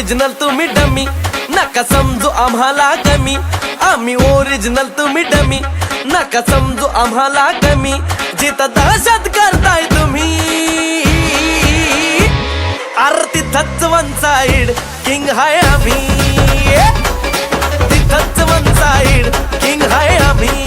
Original तुम्ही dummy, नका समजू आम्हाला कमी. आम्ही ओरिजिनल तुम्ही डमी, नका समजू आम्हाला कमी. जिथं दहशत करताय तुम्ही, अरे तिथंच वन साइड किंग हाय आम्ही. तिथंच वन साइड किंग हाय आम्ही.